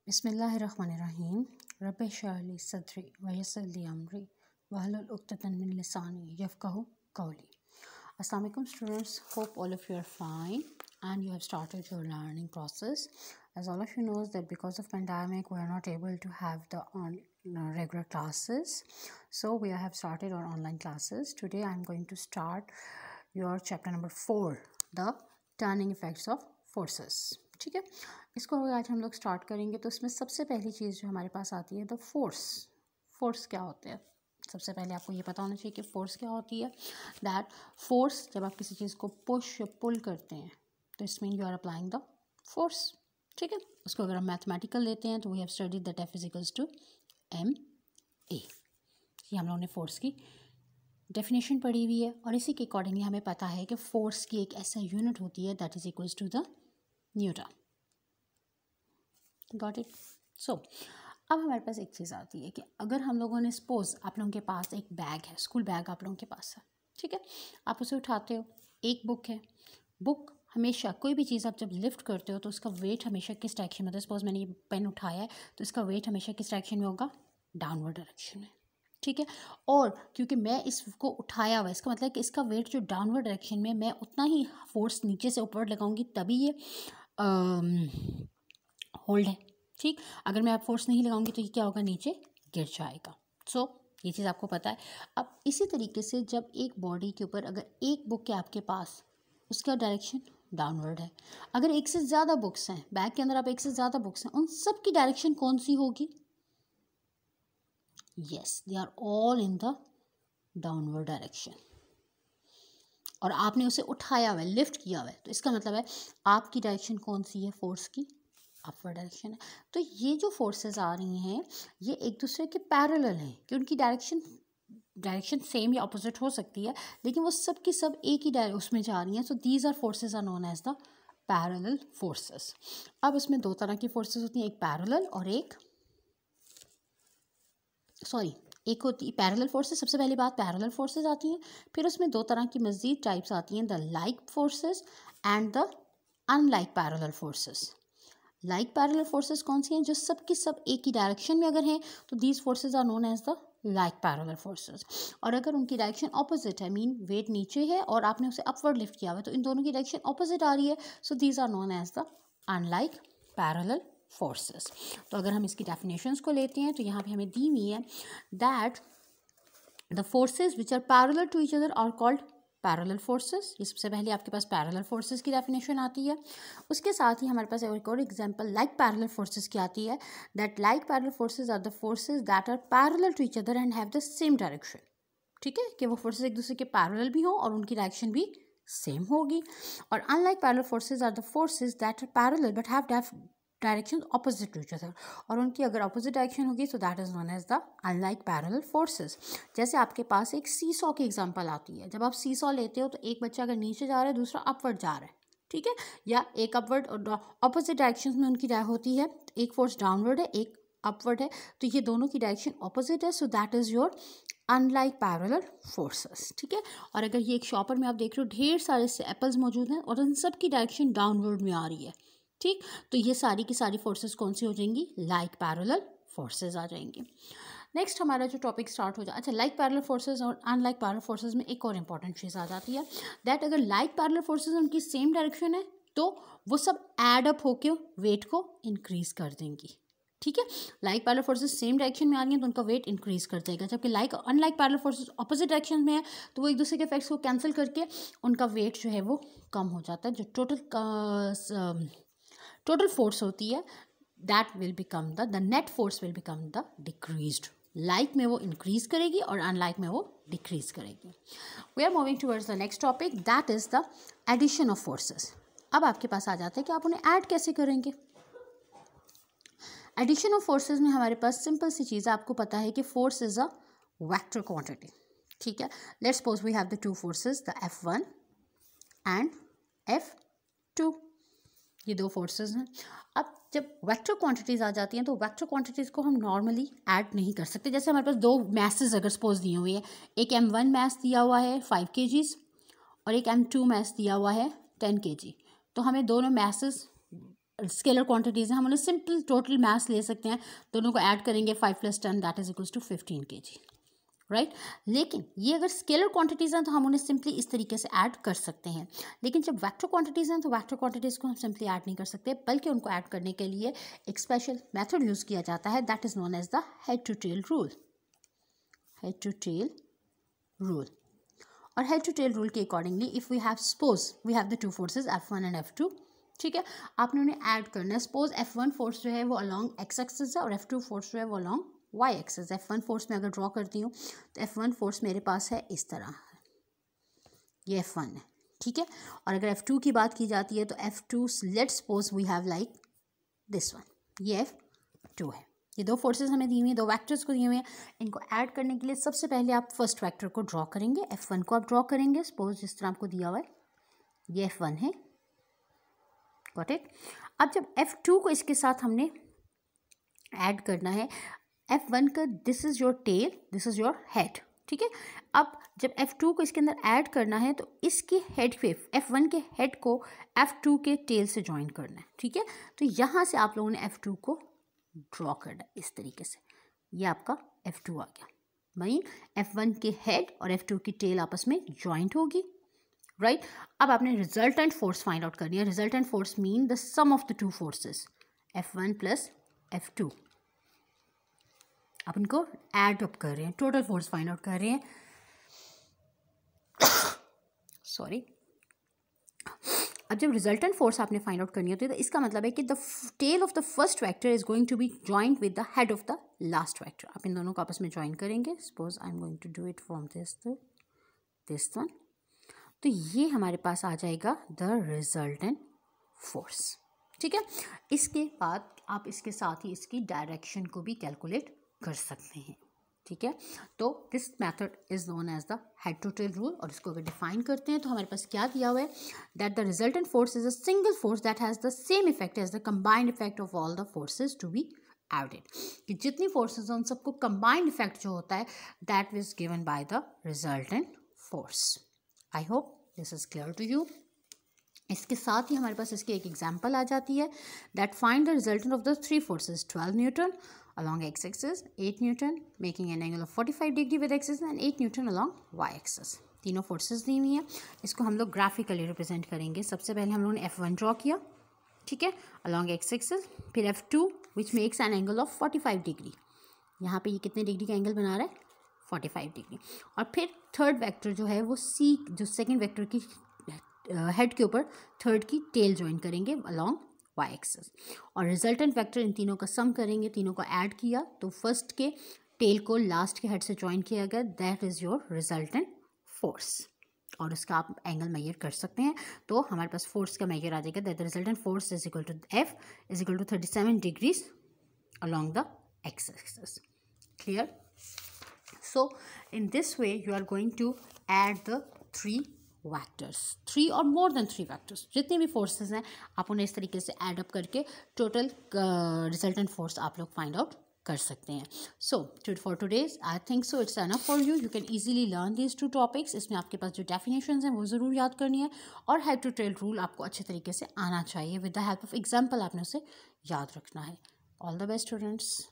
बिस्मिल्लाहिर्रहमानिर्रहीम रब्बि इश्रह ली सदरी वयस्सिर ली अमरी वहलुल उक़दतन मिन लिसानी यफ़क़हू क़ौली. Assalamu alaikum students, hope all of you are fine and you have started your learning process. As all of you knows that because of pandemic we are not able to have the regular classes, so we have started our online classes. Today I am going to start your chapter number 4, the turning effects of forces. ठीक है, इसको आज हम लोग start करेंगे. तो इसमें सबसे पहली चीज़ जो हमारे पास आती है द फोर्स क्या होते हैं. सबसे पहले आपको ये पता होना चाहिए कि फोर्स क्या होती है. दैट फोर्स, जब आप किसी चीज़ को पुश या पुल करते हैं तो इस mean you are applying the force. ठीक है, उसको अगर हम मैथमेटिकल लेते हैं तो we have studied that F equals to ma. ये हम लोगों ने फोर्स की डेफिनेशन पढ़ी हुई है और इसी के अकॉर्डिंगली हमें पता है कि फोर्स की एक ऐसा यूनिट होती है that is equals to the newton. Got it. So अब हमारे पास एक चीज़ आती है कि अगर हम लोगों ने सपोज आप लोगों के पास एक बैग है, स्कूल बैग आप लोगों के पास है. ठीक है, आप उसे उठाते हो, एक बुक है. बुक हमेशा कोई भी चीज़ आप जब लिफ्ट करते हो तो उसका वेट हमेशा किस डायरेक्शन में होता है. सपोज मैंने ये पेन उठाया है तो इसका वेट हमेशा किस डायरेक्शन में होगा, डाउनवर्ड डायरेक्शन में. ठीक है, और क्योंकि मैं इसको उठाया हुआ, इसका मतलब कि इसका वेट जो डाउनवर्ड डायरेक्शन में, मैं उतना ही फोर्स नीचे से ऊपर लगाऊंगी तभी ये होल्ड है. ठीक, अगर मैं आप फोर्स नहीं लगाऊंगी तो ये क्या होगा, नीचे गिर जाएगा. सो ये चीज़ आपको पता है. अब इसी तरीके से जब एक बॉडी के ऊपर अगर एक बुक है आपके पास, उसका डायरेक्शन डाउनवर्ड है. अगर एक से ज़्यादा बुक्स हैं बैग के अंदर, आप एक से ज़्यादा बुक्स हैं, उन सब की डायरेक्शन कौन सी होगी. Yes, they are all in the downward direction. और आपने उसे उठाया हुआ है, लिफ्ट किया हुआ है, तो इसका मतलब है आपकी डायरेक्शन कौन सी है, फोर्स की अपवर्ड डायरेक्शन है. तो ये जो फोर्सेस आ रही हैं ये एक दूसरे के पैरेलल हैं कि उनकी डायरेक्शन सेम या अपोजिट हो सकती है, लेकिन वो सब की सब एक ही उसमें जा रही हैं. So these are forces are known as the parallel forces. अब इसमें दो तरह की फोर्सेस होती हैं, एक पैरेलल और एक होती है पैरेलल फोर्सेस. सबसे पहली बात पैरेलल फोर्सेस आती हैं, फिर उसमें दो तरह की मज़ीद टाइप्स आती हैं, the like forces and the unlike parallel forces. Like parallel forces कौन सी हैं, जो सब की सब एक ही डायरेक्शन में अगर हैं तो these forces are known as the like parallel forces. और अगर उनकी डायरेक्शन ऑपोजिट है, मीन वेट नीचे है और आपने उसे अपवर्ड लिफ्ट किया हुआ है, तो इन दोनों की डायरेक्शन ऑपोजिट आ रही है. So these are known as the unlike parallel forces. तो अगर हम इसकी डेफिनेशंस को लेते हैं तो यहाँ पे हमें दी हुई है that the forces which are parallel to each other are called parallel forces. ये सबसे पहले आपके पास पैरेलल फोर्सेस की डेफिनेशन आती है. उसके साथ ही हमारे पास एक और एग्जांपल लाइक पैरेलल फोर्सेस की आती है, that like parallel forces are the forces that are parallel to each other and have the same direction. ठीक है, कि वो फोर्सेस एक दूसरे के पैरेलल भी हो और उनकी डायरेक्शन भी सेम होगी. और unlike parallel forces are the forces that are parallel but have direction opposite to each other, और उनकी अगर ऑपोजिट डायरेक्शन होगी तो that is known as the unlike parallel forces. जैसे आपके पास एक सीसॉ की एग्जांपल आती है. जब आप सीसॉ लेते हो तो एक बच्चा अगर नीचे जा रहा है, दूसरा अपवर्ड जा रहा है. ठीक है, या एक अपवर्ड और ऑपोजिट डायरेक्शन में उनकी होती है, एक फोर्स डाउनवर्ड है, एक अपवर्ड है, तो ये दोनों की डायरेक्शन ऑपोजिट है. So that is your unlike parallel forces. ठीक है, और अगर ये एक शॉपर में आप देख रहे हो ढेर सारे से एप्पल्स मौजूद हैं और उन सब की डायरेक्शन डाउनवर्ड में आ रही है. ठीक, तो ये सारी की सारी फोर्सेस कौन सी हो जाएंगी, लाइक पैरेलल फोर्सेस आ जाएंगी. नेक्स्ट हमारा जो टॉपिक स्टार्ट हो जाए, अच्छा लाइक पैरेलल फोर्सेस और अनलाइक पैरेलल फोर्सेस में एक और इंपॉर्टेंट चीज़ आ जाती है दैट अगर लाइक पैरेलल फोर्सेस उनकी सेम डायरेक्शन है तो वो सब एड अप होके वेट को इंक्रीज कर देंगी. ठीक है, like parallel forces same direction में आ रही हैं तो उनका वेट इंक्रीज कर जाएगा, जबकि unlike parallel forces opposite direction में है तो वो एक दूसरे के इफेक्ट्स को कैंसिल करके उनका वेट जो है वो कम हो जाता है. जो टोटल फोर्स होती है that will become the net force will become the decreased. Like में वो इंक्रीज करेगी और अनलाइक में वो डिक्रीज करेगी. We are moving towards the next topic that is the addition of forces. अब आपके पास आ जाते हैं कि आप उन्हें ऐड कैसे करेंगे. एडिशन ऑफ फोर्सेस में हमारे पास सिंपल सी चीज़ है, आपको पता है कि force is a vector quantity. ठीक है, let's suppose we have the two forces, the F1 and F2. ये दो फोर्सेस हैं. अब जब वेक्टर क्वांटिटीज़ आ जाती हैं तो वेक्टर क्वांटिटीज़ को हम नॉर्मली ऐड नहीं कर सकते. जैसे हमारे पास दो मैसेज अगर सपोज दिए हुए हैं, एक M1 मैस दिया हुआ है 5 kg और एक M2 मैस दिया हुआ है 10 kg, तो हमें दोनों मैसेज स्केलर क्वांटिटीज़ हैं, हम उन्हें सिंपल टोटल मास ले सकते हैं, दोनों को ऐड करेंगे 5 + 10 that is equals to 15 kg, right. लेकिन ये अगर स्केलर क्वांटिटीज़ हैं तो हम उन्हें सिंपली इस तरीके से ऐड कर सकते हैं, लेकिन जब वेक्टर क्वांटिटीज़ हैं तो वेक्टर क्वांटिटीज़ को हम सिंपली ऐड नहीं कर सकते, बल्कि उनको ऐड करने के लिए एक स्पेशल मेथड यूज़ किया जाता है, that is known as the head to tail rule. Head to tail rule, और हेड टू टेल रूल के accordingly if we have suppose we have the two forces F1 and F2, ठीक है, आपने उन्हें add करना है। Suppose F1 force जो है वो अलॉन्ग एक्स एक्सिस है और F2 फोर्स जो है वो along Y axis. F1 force में अगर ड्रॉ करती हूँ तो F1 फोर्स मेरे पास है इस तरह, ये F1 है, ठीक है। और अगर F2 की बात की जाती है तो F2 let's suppose we have like this one, ये F2 है। ये दो फोर्सेस हमें दी हुई हैं, दो वेक्टर्स को दिए हुए हैं, इनको ऐड करने के लिए सबसे पहले आप फर्स्ट वेक्टर को ड्रॉ करेंगे, F1 को आप ड्रॉ करेंगे, सपोज जिस तरह आपको दिया हुआ है ये F1 है, गॉट इट। अब जब F2 को इसके साथ हमने ऐड करना है, F1 का this is your tail, this is your head, ठीक है। अब जब F2 को इसके अंदर ऐड करना है तो इसके हेड पे F1 के हेड को F2 के टेल से ज्वाइन करना है, ठीक है। तो यहाँ से आप लोगों ने F2 को ड्रॉ करना है इस तरीके से, ये आपका F2 आ गया, मीन F1 के हेड और F2 की टेल आपस में ज्वाइंट होगी, राइट। अब आपने रिजल्टेंट फोर्स फाइंड आउट करनी है। Resultant force mean the sum of the two forces F1 + F2, आप इनको ऐड अप कर रहे हैं, टोटल फोर्स फाइंड आउट कर रहे हैं, सॉरी। अब जब रिजल्टेंट फोर्स आपने फाइंड आउट करनी होती है तो इसका मतलब है कि the tail of the first vector is going to be joint with the head of the last vector. आप इन दोनों को आपस में ज्वाइन करेंगे, suppose I am going to do it from this one, तो ये हमारे पास आ जाएगा द रिजल्टेंट फोर्स, ठीक है। इसके बाद आप इसके साथ ही इसकी डायरेक्शन को भी कैलकुलेट कर सकते हैं, ठीक है। तो this method is known as the head to tail rule, और इसको अगर डिफाइन करते हैं तो हमारे पास क्या दिया हुआ है, that the resultant force is a single force that has the same effect as the combined effect of all the forces to be added, कि जितनी फोर्सेज हैं उन सबको कंबाइंड इफेक्ट जो होता है that is given by the resultant force. I hope this is clear to you. इसके साथ ही हमारे पास इसकी एक एग्जांपल आ जाती है, that find the resultant of the three forces 12 Newton along x-axis, 8 Newton making an angle of 45 degree with x-axis and 8 Newton along y-axis। तीनों forces दी हुई हैं, इसको हम लोग ग्राफिकली रिप्रेजेंट करेंगे। सबसे पहले हम लोगों ने F1 ड्रॉ किया, ठीक है, along x-axis, फिर F2 which makes an angle of 45 degree, यहाँ पे ये कितने डिग्री का एंगल बना रहा है 45 डिग्री, और फिर थर्ड वेक्टर जो है वो C जो सेकेंड वेक्टर की हेड के ऊपर थर्ड की टेल ज्वाइन करेंगे अलॉन्ग वाई एक्सिस, और रिजल्टेंट वेक्टर इन तीनों का सम करेंगे, तीनों को ऐड किया तो फर्स्ट के टेल को लास्ट के हेड से ज्वाइन किया गया, that is your resultant force, और उसका आप एंगल मेजर कर सकते हैं। तो हमारे पास फोर्स का मेजर आ जाएगा, that the resultant force is equal to F is equal to 37 degrees along the x axis. Clear? So in this way you are going to add the three vectors, 3 और more than 3 vectors, जितने भी forces हैं आप उन्हें इस तरीके से add up करके टोटल रिजल्टेंट फोर्स आप लोग फाइंड आउट कर सकते हैं। So for today's I think so it's enough for you, you can easily learn these 2 topics. इसमें आपके पास जो डेफिनेशंस हैं वो ज़रूर याद करनी है, और हेड टू टेल रूल आपको अच्छे तरीके से आना चाहिए, with the help of example आपने उसे याद रखना है। All the best students.